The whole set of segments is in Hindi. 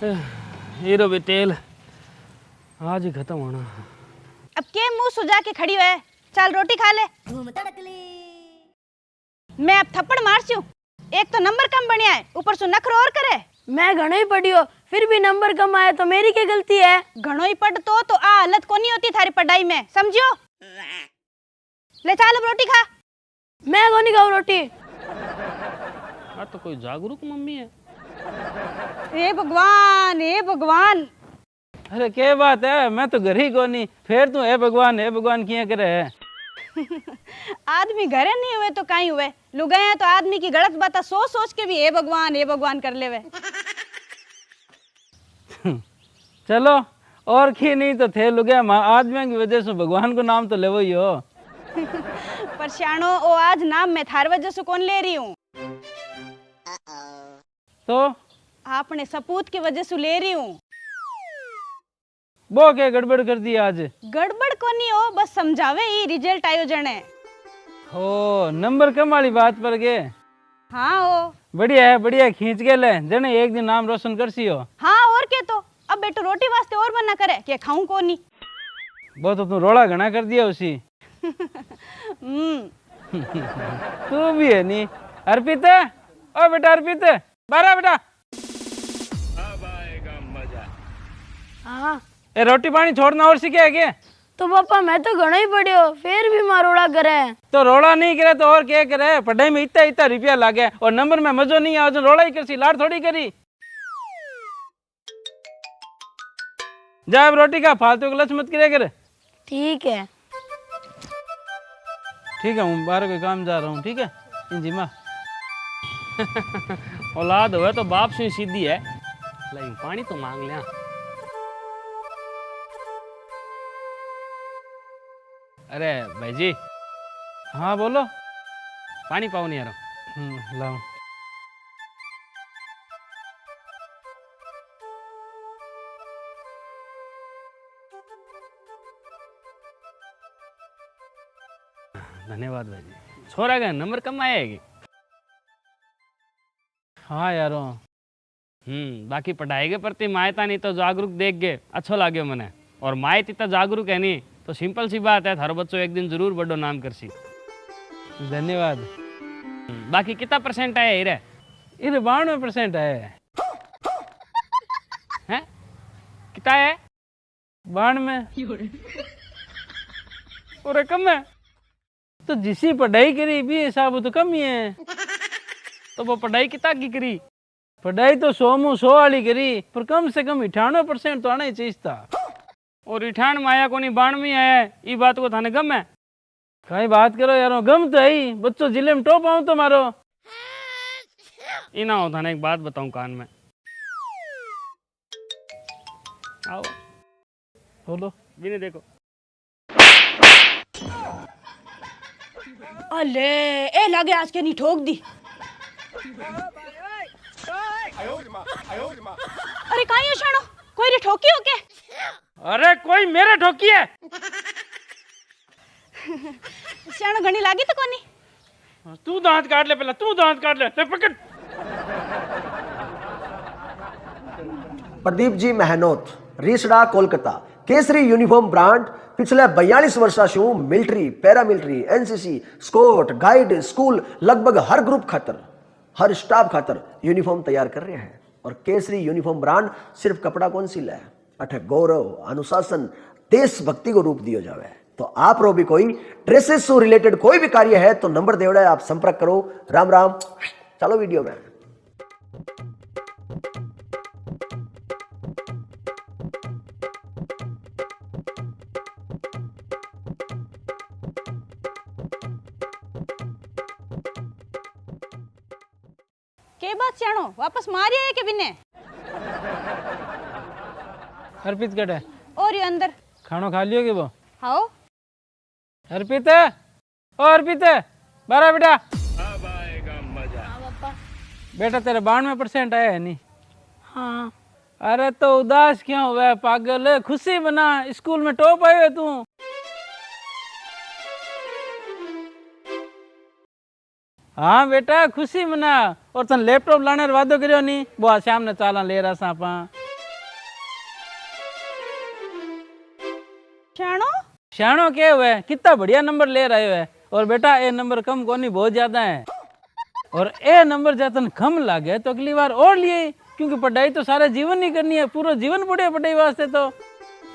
हीरो भी तेल आज ही खत्म होना। अब के मुंह सुजा के खड़ी है, चल रोटी खा ले। मैं अब थप्पड़ मारसी हूँ। एक तो नंबर कम बढ़िया है, ऊपर से नखरो और करे। मैं घणो ही पढ़ियो, फिर भी नंबर कम आए तो मेरी क्या गलती है? घणो ही पढ़ तो आ हालत को नहीं होती थारी पढ़ाई में, समझियो। ले चल अब रोटी खा। मैं को नहीं खाऊं रोटी। हाँ तो कोई जागरूक मम्मी है। हे भगवान हे भगवान। अरे क्या बात है, मैं तो घर ही को नहीं, फिर तू हे भगवान किया करे है। आदमी घरे नहीं हुए तो कहीं हुए, लुगाया तो आदमी की गलत बात सोच सोच के भी हे भगवान कर लेवे। चलो और की नहीं तो थे लुगाया आदमियों की वजह से भगवान को नाम तो ले ही हो। पर श्याणो ओ आज नाम मैं थार वजह से कौन ले रही हूँ? तो आपने सपूत की वजह से ले रही हूँ। वो क्या गड़बड़ कर दी आज? गड़बड़ को नहीं हो, बस समझावे ही रिजल्ट आयो जने। हो नंबर कम वाली बात पर के। हाँ हो बढ़िया है खींच के ले जने एक दिन नाम रोशन कर सी हो। हाँ और के तो अब बेटो रोटी वास्ते और बना करे कि खाऊं को नहीं। वो तो तू रोड़ा घना कर दिया उसी। तू भी है नी अर्पित। ओ बेटा अर्पित बारा बेटा। अब आएगा मजा। हाँ ए रोटी पानी छोड़ना और सीखे क्या? तो पापा मैं तो घणो ही पढ़ियो, फिर भी मारोड़ा करे। तो रोड़ा नहीं करे तो और क्या करे? पढ़ाई में इतना रुपया लागे और नंबर में मजो नहीं आवे, रोड़ा ही करसी, लाड़ थोड़ी करी। जा अब रोटी खा, फालतू क्लच मत करे कर। ठीक है ठीक है, मैं बाहर कोई काम जा रहा हूँ। ठीक है इंजिमा। औलाद हुआ तो बाप से सीधी है। लेकिन पानी तो मांग लिया। अरे भाई जी। हाँ बोलो। पानी पाओ नहीं यार। लाओ। धन्यवाद भाई जी। छोरा का नंबर कम आएगी। हाँ यारो। बाकी पढ़ाई के प्रति मायता नहीं तो जागरूक देख के अच्छो लाग्यो मने। और मायत इतना जागरूक है नहीं तो सिंपल सी बात है, थारो बच्चों एक दिन जरूर बड़ो नाम करसी। धन्यवाद। बाकी कितना परसेंट आया इरे? इरे 92% आया है। कितना है? 92। और कम है तो जिसी पढ़ाई करी भी हिसाब तो कम ही है। तो वो पढ़ाई कितना की करी? पढ़ाई तो 100 वाली करी, पर कम से कम 98% तो आना ही चाहिए था। और 98 में आया को नहीं 92 आया, ये बात को थाने गम है? कहीं बात करो यारो, गम तो है। बच्चों जिले में टॉप आऊं तो मारो इना हो। थाने एक बात बताऊं कान में, आओ बोलो। बिने देखो। अले ए लागे आज के नहीं ठोक दी। अरे कहीं हो शानो, कोई रे ठोकी हो के? अरे कोई मेरे ठोकी है। शानो घनी लागी तो कोनी। तू दांत काट ले पहले, तू दांत काट ले पकड़। प्रदीप जी मेहनोत રીસડા કોલકાતા કેસરી યુનિફોર્મ બ્રાન્ડ पिछले 42 वर्षाशु military paramilitary NCC scout guide school लगभग हर ग्रुप खातर हर स्टाफ खातर यूनिफॉर्म तैयार कर रहे हैं। और केसरी यूनिफॉर्म ब्रांड सिर्फ कपड़ा कौन सी है, अठे गौरव अनुशासन देशभक्ति को रूप दियो जावे। तो आप रो भी कोई ड्रेसेस से रिलेटेड कोई भी कार्य है तो नंबर देवड़ा है, आप संपर्क करो। राम राम। चलो वीडियो में। के बात श्यानो, वापस मारिया है के बिने? अर्पित कट है और ये अंदर खानो खा लियो के वो? आओ। अर्पित ओ अर्पित बारा बेटा। अब आएगा मजा। हाँ पापा। बेटा तेरे 92% आया है नहीं? हाँ। अरे तो उदास क्यों हुआ पागल, खुशी बना, स्कूल में टॉप आयो है तू। हाँ बेटा खुशी मना। और तन लैपटॉप लाने वादो करियो नहीं, वो शाम ने चाला ले रहा सा। शाणो शानो के हुए कितना बढ़िया नंबर ले रहे है। और बेटा ये नंबर कम कोनी बहुत ज्यादा है। और ये नंबर जतन कम लागे तो अगली बार और लिए, क्योंकि पढ़ाई तो सारा जीवन ही करनी है, पूरा जीवन पढ़े पढ़ाई वास्ते तो।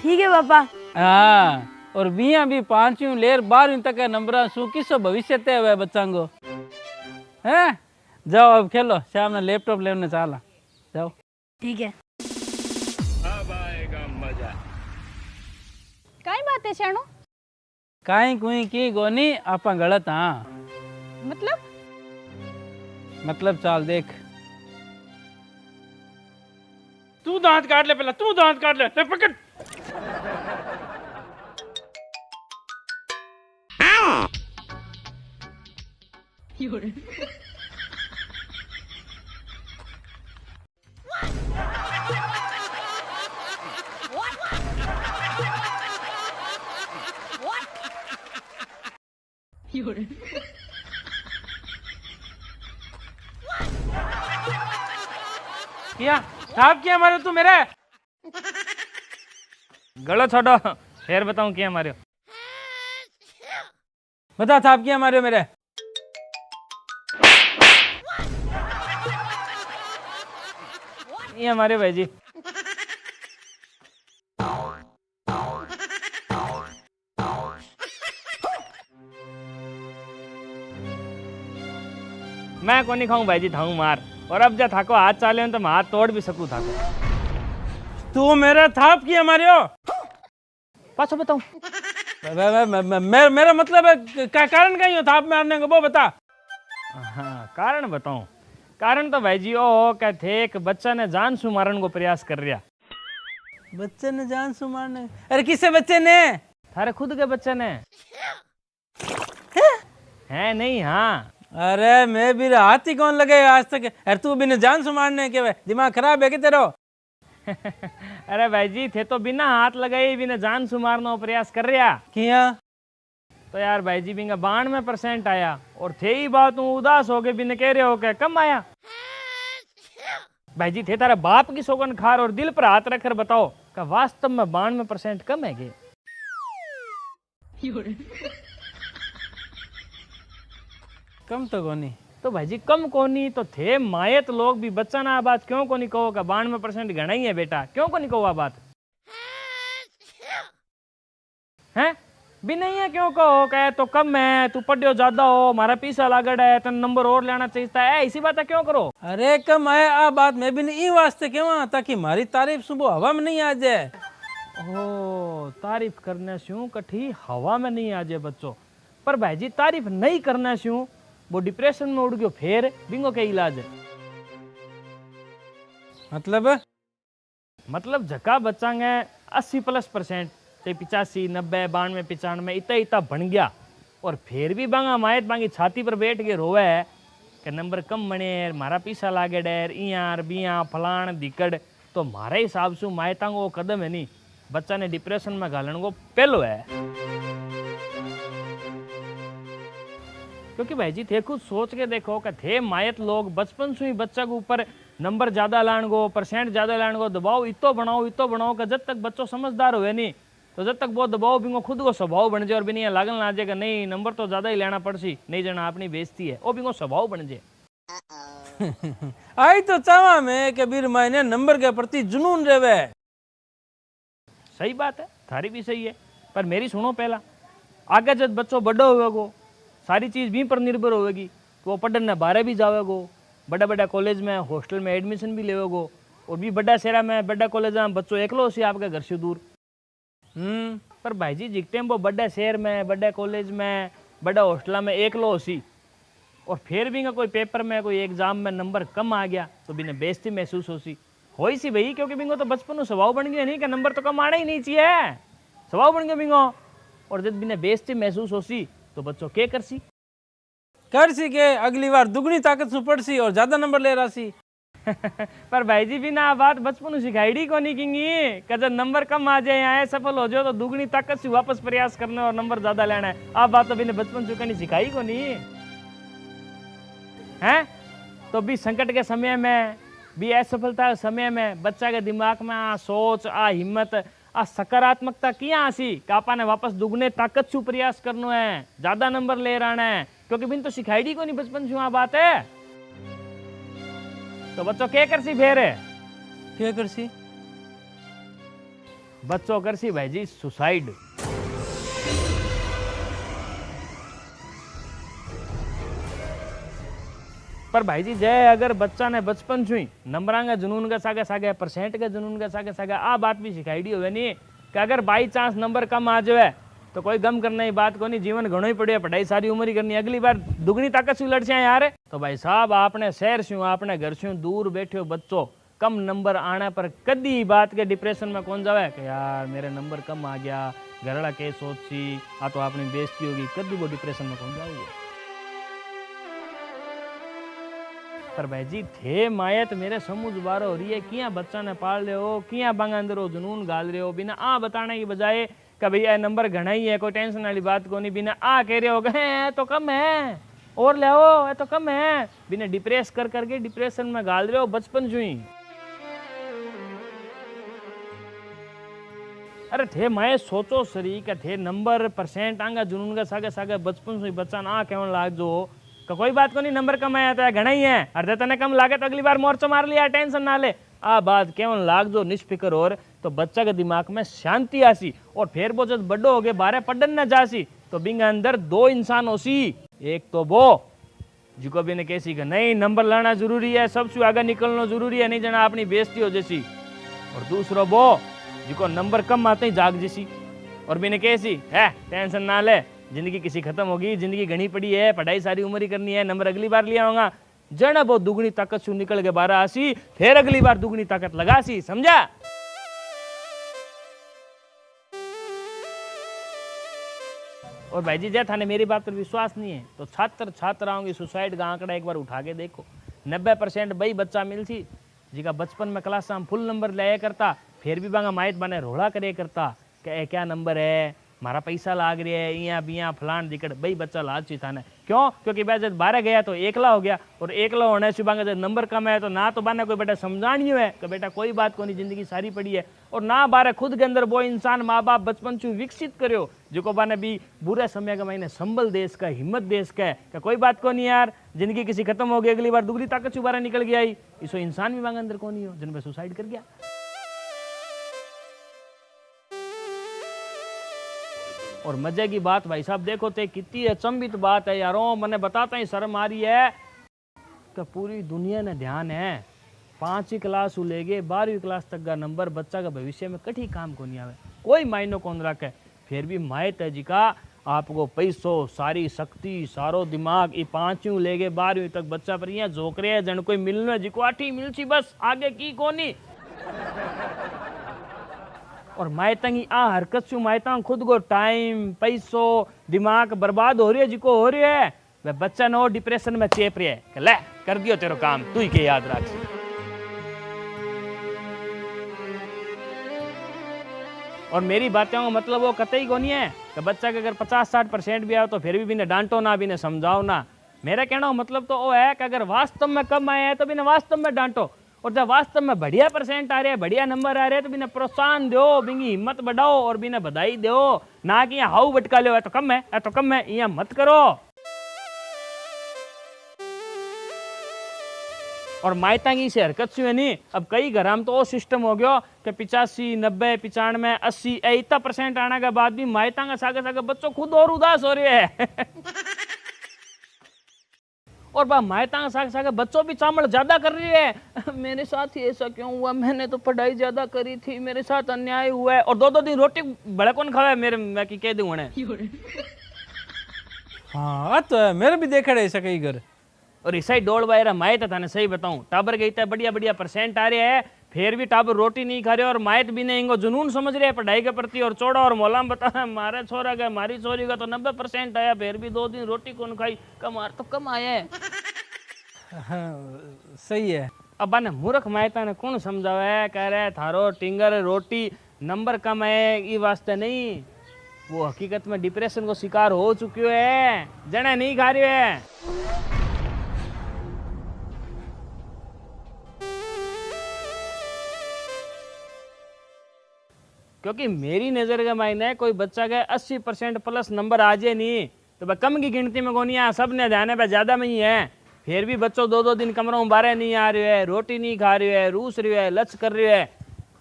ठीक है पापा। हाँ, और बिया भी 5वीं लेर 12वीं तक है नंबर सु किसो भविष्य तय हुआ है बच्चा को है। जाओ अब खेलो, शाम ने लैपटॉप लेने चाला जाओ। ठीक है। अब आएगा मजा। काई बात है शाणो? काई कुई की गोनी आपा गलत। हाँ मतलब चाल देख। तू दांत काट ले, पहला तू दांत काट ले पकड़। किया साहब किया मारे तू मेरे। गलत छोड़ो, फिर बताऊं क्या मारे। बता साहब किया मारे मेरे। ये हमारे भाई जी। मैं को नहीं खाऊं भाई जी, थाऊ मार। और अब जा थाको हाथ चाले तो मैं हाथ तोड़ भी सकूं थाको। तू मेरा थाप किया मारे हो। पाछो बताऊं। मेरा मतलब है कारण कहीं हो थाप मारने को वो बता। हाँ कारण बताऊं। कारण तो भाई जी ओ हो क्या थे एक बच्चा ने जान सु मारन को प्रयास कर रहा। बच्चे ने जान सु मारने? अरे किससे बच्चे ने? थारे खुद के बच्चे ने है नहीं। हाँ अरे मैं भी हाथ ही कौन लगे आज तक। अरे तू बिना जान से मारने के दिमाग खराब है कि तेरा? अरे भाई जी थे तो बिना हाथ लगाए बिना जान से मारने का प्रयास कर रहा किया तो यार भाई जी बिना 92% आया। और थे ही बात हूँ उदास हो गए बिना कह रहे हो क्या कम आया। भाई जी थे तारा बाप की सौगन खार और दिल पर हाथ रखकर बताओ का वास्तव में 92% कम है गे? कम तो कोनी। तो भाई जी कम कोनी तो थे मायत लोग भी बच्चा ना बात क्यों को नहीं कहो का 92% घना ही है बेटा, क्यों को नहीं कहो बात है? भी नहीं है क्यों कहो कहे तो कम है, तू पढ़ियो ज्यादा हो, मारा पीछा लागड़ है, तेन नंबर और लेना चाहिए है, इसी बात क्यों करो? अरे कम है आ बात मैं भी नहीं वास्ते क्यों ताकि मारी तारीफ सुबह हवा में नहीं आ जाए। ओ तारीफ करने से कठी हवा में नहीं आ जाए बच्चों। पर भाई जी तारीफ नहीं करने से वो डिप्रेशन में उड़ गयो, फिर बिंगो के इलाज है मतलब झका बच्चांगे 80+%, 85, 90, 92, 95 इतना बन गया और फिर भी बांगा मायत बांगी छाती पर बैठ के रोवे है कि नंबर कम बने, मारा पीछा लागे डेर इयार बिया फलाण दिकड़। तो मारे हिसाब से मायता को कदम है नहीं बच्चा ने डिप्रेशन में घालन को पहलो है। क्योंकि भाई जी थे खुद सोच के देखो कि थे मायत लोग बचपन से ही बच्चा के ऊपर नंबर ज्यादा लाने को, परसेंट ज्यादा लाने को दबाव इतो बनाओ कि जब तक बच्चों समझदार हुए नहीं तो जब तक वो दबाव बिंगो खुद को स्वभाव बन जाए और बिना लागन ना जाएगा नहीं नंबर तो ज्यादा ही लेना पड़सी, नहीं जना अपनी बेइज्जती है, वो बिंगो स्वभाव बन जाए। आई तो चावा में कि बीर मायने नंबर के प्रति जुनून रेवे। सही बात है, थारी भी सही है, पर मेरी सुनो पहला। आगे जब बच्चों बड़ो होगा सारी चीज भी पर निर्भर होगी कि वो पढ़ने बाहर भी जावेगो, बड़ा बड़ा कॉलेज में हॉस्टल में एडमिशन भी लेवेगो और भी बड़ा शहरा में बड़ा कॉलेज में बच्चों एकलो सी आपके घर से दूर। पर भाई जी जितने वो बड़ा शहर में बड़ा कॉलेज में बड़ा हॉस्टल में एकलो सी और फिर भी कोई पेपर में कोई एग्जाम में नंबर कम आ गया तो बिना बेइज्जती महसूस हो सी भाई, क्योंकि बिंगो तो बचपन स्वभाव बन गया नहीं कि नंबर तो कम आना ही नहीं चाहिए, स्वभाव बन गया बिंगो। और जब बिना बेइज्जती महसूस हो सी तो बच्चों क्या करसी के अगली बार दुगनी ताकत से पढ़सी और ज्यादा नंबर ले रहा सी। पर भाई जी बिना बात बचपन सिखाई को नहीं किंगी कि जब नंबर कम आ जाए या सफल हो जाओ तो दुगनी ताकत से वापस प्रयास करना और नंबर ज्यादा लेना है। आप बात तो बिना बचपन से कहीं सिखाई को नहीं है। तो भी संकट के समय में भी असफलता के समय में बच्चा के दिमाग में आ सोच आ हिम्मत आ सकारात्मकता किया आसी कि आपने वापस दुगने ताकत से प्रयास करनो है, ज्यादा नंबर ले रहना है, क्योंकि बिन तो सिखाई को नहीं बचपन से आ बात है। तो बच्चों क्या करसी फेर है, क्या करसी? बच्चों करसी भाई जी सुसाइड। पर भाई जी जय अगर बच्चा ने बचपन से ही नंबरां का जुनून का सागे सागे परसेंट का जुनून का सागे सागे आ बात भी सिखाई दी होवे नहीं कि अगर बाई चांस नंबर कम आ जाए तो कोई गम करने की बात को नहीं, जीवन घणो ही पड़े, पढ़ाई सारी उम्र ही करनी, अगली बार दुगनी ताकत से लड़से यार। तो भाई साहब आपने शहर से आपने घर से दूर बैठे हो बच्चों, कम नंबर आने पर कदी बात के डिप्रेशन में कौन जावे कि यार मेरे नंबर कम आ गया, घरड़ा के सोच सी आ तो आपने बेइज्जती होगी, कदी वो डिप्रेशन में कौन जाओगे। पर भाई जी थे मायत मेरे समझ बार हो रही है, किया बच्चा ने पाल रहे हो, किया बांगा अंदर हो जुनून गाल रहे हो, बिना आ बताने की बजाय कि भैया नंबर घना ही है, कोई टेंशन वाली बात को नहीं, बिना आ कह रहे हो गए तो कम है और ले आओ तो कम है, बिना डिप्रेस कर करके डिप्रेशन में गाल रहे हो बचपन से ही। अरे थे माए सोचो सरी का थे नंबर परसेंट आंगा जुनून का सागे सागे बचपन से बच्चा ना केवल लाग जो तो कोई बात को नहीं, नंबर कम आया तो घना ही है, अर्धे तने कम लागे तो अगली बार मोर्चा मार लिया, टेंशन ना ले, आ बात केवल लाग जो निष्फिक्र और तो बच्चा के दिमाग में शांति आसी। और फिर वो जब बड़ो हो गए बारह पढ़न न जासी तो बिंग अंदर दो इंसान होसी, एक तो वो जिको भी ने कैसी का नहीं नंबर लाना जरूरी है, सबसे आगे निकलना जरूरी है, नहीं जना अपनी बेइज्जती हो जैसी, और दूसरा वो जिको नंबर कम आते ही जाग जैसी और भी ने कैसी है टेंशन ना ले, जिंदगी किसी खत्म होगी, जिंदगी घनी पड़ी है, पढ़ाई सारी उम्र ही करनी है, नंबर अगली बार लिया होगा, जना बहुत दुगनी ताकत से निकल के बारह आसी, फिर अगली बार दुगनी ताकत लगासी, समझा। और भाई जी जय थाने मेरी बात पर विश्वास नहीं है तो छात्राओं की सुसाइड का आंकड़ा एक बार उठा के देखो, 90% वही बच्चा मिल थी जिका बचपन में क्लास में फुल नंबर लाया करता, फिर भी बांगा माइट बने रोड़ा करे करता कि क्या नंबर है, मारा पैसा लाग रही है, यहाँ बिया फलान दिक्कत, भाई बच्चा लालची था ना, क्यों? क्योंकि भाई जब 12 गया तो एकला हो गया, और एकला होने से बांगा जब नंबर कम है तो ना तो बाने कोई बेटा समझानी है कि बेटा कोई बात को नहीं, जिंदगी सारी पड़ी है, और ना बारे खुद के अंदर वो इंसान माँ बाप बचपन से विकसित करो जो बाने भी बुरे समय का महीने संबल देश का, हिम्मत देश का कि कोई बात को नहीं यार, जिंदगी किसी खत्म हो गई, अगली बार दुगनी ताकत से बारह निकल गया, इसो इंसान भी बांगा अंदर को नहीं हो जिन पे सुसाइड कर गया। और मजे की बात भाई साहब देखो ते कितनी अचंभित बात है यारों, मैंने बताता ही शर्म आ रही है कि पूरी दुनिया ने ध्यान है 5वीं क्लास से लेके 12वीं क्लास तक का नंबर बच्चा का भविष्य में कठी काम को नहीं आवे, कोई मायनो कौन रखे, फिर भी मायत है जी का आपको पैसों सारी शक्ति सारो दिमाग ये 5वीं लेके 12वीं तक बच्चा पर यहाँ झोंक रहे हैं, जन कोई मिलने जी को 8वीं मिलची बस आगे की कोनी। और मायतंगी आ हरकत से मायता खुद को टाइम पैसों दिमाग बर्बाद हो रही है, जिको हो रही है वह बच्चा नो डिप्रेशन में चेप रही है कि ले कर दियो तेरो काम, तू ही के याद रख। और मेरी बातें का मतलब वो कतई को नहीं है कि बच्चा के अगर 50-60% भी आओ तो फिर भी बिना डांटो ना, बिना समझाओ ना, मेरा कहना मतलब तो वो है कि अगर वास्तव में कम आया है तो बिना वास्तव में डांटो, और जब वास्तव में बढ़िया परसेंट आ रहे हैं, बढ़िया नंबर आ रहे हैं तो बिना प्रोत्साहन दो, बिना हिम्मत बढ़ाओ और बिना बधाई दो, ना कि यहाँ हाउ बटका लो तो कम है तो कम है, यहाँ मत करो। और मायतांगी से हरकत से नहीं, अब कई घर में तो वो सिस्टम हो गया कि 85, 90, 95, 80 इतना परसेंट आने के बाद भी मायतांगा सागे सागे बच्चों खुद और उदास हो रहे हैं और बा मायता साग सागे बच्चों भी चामड़ ज्यादा कर रही है, मेरे साथ ही ऐसा क्यों हुआ, मैंने तो पढ़ाई ज्यादा करी थी, मेरे साथ अन्याय हुआ है, और 2-2 दिन रोटी बड़े कौन खावे मेरे, मैं की कह दूं हाँ तो है, मेरे भी देखा ऐसा कई घर। और इसा ही डोल वायरा मायत था ने, सही बताऊं टाबर गई था बढ़िया बढ़िया परसेंट आ रहे हैं, फिर भी टाबर रोटी नहीं खा रहे और मायत भी नहीं, इनको जुनून समझ रहे हैं पढ़ाई के प्रति, और चौड़ा और मौला में बता मारे छोरा का मारी छोरी का तो 90% आया, फिर भी 2 दिन रोटी कौन खाई, कमार तो कम आया है। हाँ, सही है। अब बाने मूर्ख मायता ने कौन समझावे, कह रहे थारो टिंगर रोटी नंबर कम है ये वास्ते नहीं, वो हकीकत में डिप्रेशन को शिकार हो चुके है, जने नहीं खा रहे है। क्योंकि मेरी नज़र के मायने कोई बच्चा के 80% प्लस नंबर आ जाए नहीं तो वह कम की गिनती में कौन है, सब ने ध्यान पे ज़्यादा में ही है। फिर भी बच्चों 2-2 दिन कमरों में बाहर नहीं आ रहे है, रोटी नहीं खा रहे है, रूस रहे है, लच कर रहे है,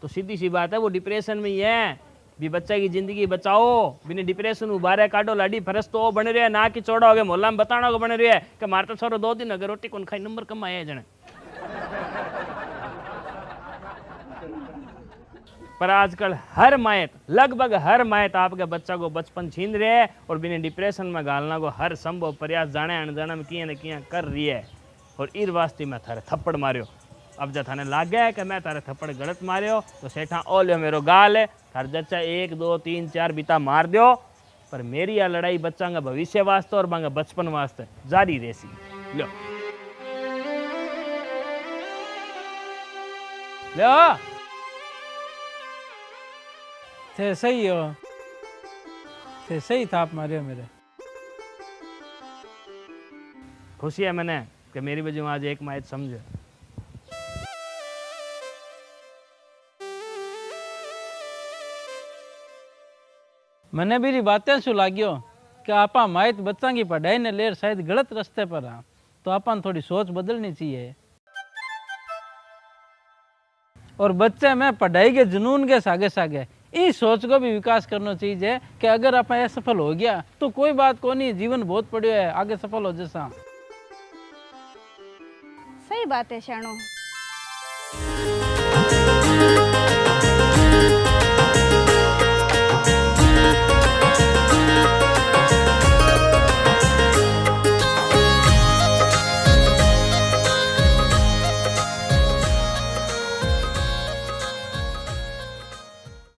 तो सीधी सी बात है वो डिप्रेशन में ही है। भी बच्चा की जिंदगी बचाओ, बिना डिप्रेशन उबारे काटो, लाडी फरस तो बन रहे है ना कि चौड़ा हो गए मोहल्ला में बताना को बन रहे है कि मारता छोरो 2 दिन अगर रोटी कौन खाई नंबर कम आया जने। पर आजकल हर मायत, लगभग हर मायत आपके बच्चा को बचपन छीन रहे है और बिना डिप्रेशन में गालना को हर संभव प्रयास जाने अनजाने में किया न किया कर रही है। और इस वास्ते मैं थारे थप्पड़ मारियो। अब जब थाने लाग गया है कि मैं तारे थप्पड़ गलत मारियो तो सेठा ओ लियो मेरो गाल है, थार जच्चा 1 2 3 4 बीता मार दियो। पर मेरी यह लड़ाई बच्चा का भविष्य वास्ते और बांगा बचपन वास्ते जारी रहसी। लो लो थे सही हो, थे सही थाप मारियो मेरे। खुशी है मैंने कि मेरी वजह में आज एक मायत समझे। मैंने भी बातें सु लाग्यो कि आपा माइत बच्चा की पढ़ाई ने लेर शायद गलत रास्ते पर हाँ, तो आपन थोड़ी सोच बदलनी चाहिए। और बच्चे में पढ़ाई के जुनून के सागे सागे इस सोच को भी विकास करना चाहिए कि अगर आप असफल हो गया तो कोई बात को नहीं, जीवन बहुत पड़ियो है, आगे सफल हो जैसा। सही बात है श्याणो।